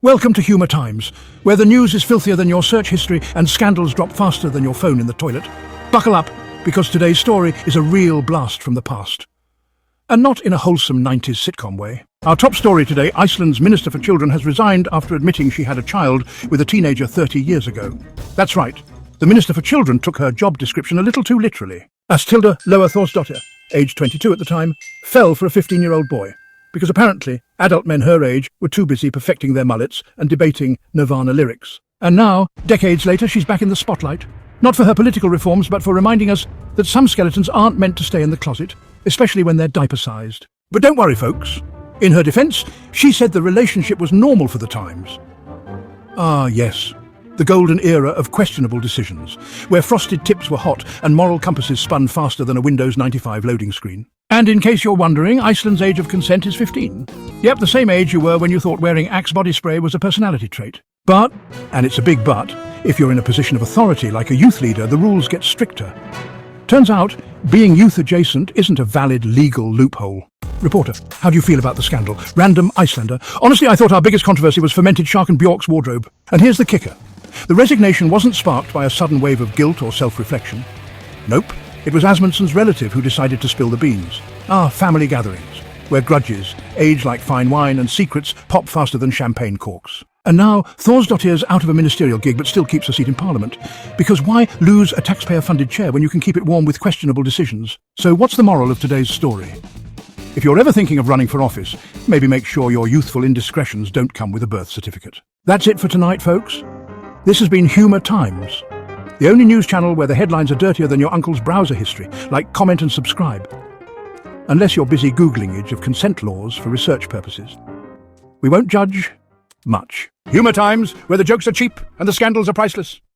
Welcome to Humour Times, where the news is filthier than your search history and scandals drop faster than your phone in the toilet. Buckle up, because today's story is a real blast from the past. And not in a wholesome 90s sitcom way. Our top story today, Iceland's Minister for Children has resigned after admitting she had a child with a teenager 30 years ago. That's right, the Minister for Children took her job description a little too literally. Astilda Loa Thorsdottir, aged 22 at the time, fell for a 15-year-old boy, because apparently adult men her age were too busy perfecting their mullets and debating Nirvana lyrics. And now, decades later, she's back in the spotlight. Not for her political reforms, but for reminding us that some skeletons aren't meant to stay in the closet, especially when they're diaper-sized. But don't worry, folks. In her defense, she said the relationship was normal for the times. Ah, yes. The golden era of questionable decisions, where frosted tips were hot and moral compasses spun faster than a Windows 95 loading screen. And in case you're wondering, Iceland's age of consent is 15. Yep, the same age you were when you thought wearing Axe body spray was a personality trait. But, and it's a big but, if you're in a position of authority like a youth leader, the rules get stricter. Turns out, being youth-adjacent isn't a valid legal loophole. Reporter, how do you feel about the scandal? Random Icelander. Honestly, I thought our biggest controversy was fermented shark and Bjork's wardrobe. And here's the kicker. The resignation wasn't sparked by a sudden wave of guilt or self-reflection. Nope. It was Asmundson's relative who decided to spill the beans. Family gatherings, where grudges age like fine wine and secrets pop faster than champagne corks. And now, Thorsdottir's out of a ministerial gig but still keeps a seat in Parliament. Because why lose a taxpayer-funded chair when you can keep it warm with questionable decisions? So what's the moral of today's story? If you're ever thinking of running for office, maybe make sure your youthful indiscretions don't come with a birth certificate. That's it for tonight, folks. This has been Humour Times, the only news channel where the headlines are dirtier than your uncle's browser history. Like, comment and subscribe. Unless you're busy Googling age of consent laws for research purposes. We won't judge much. Humour Times, where the jokes are cheap and the scandals are priceless.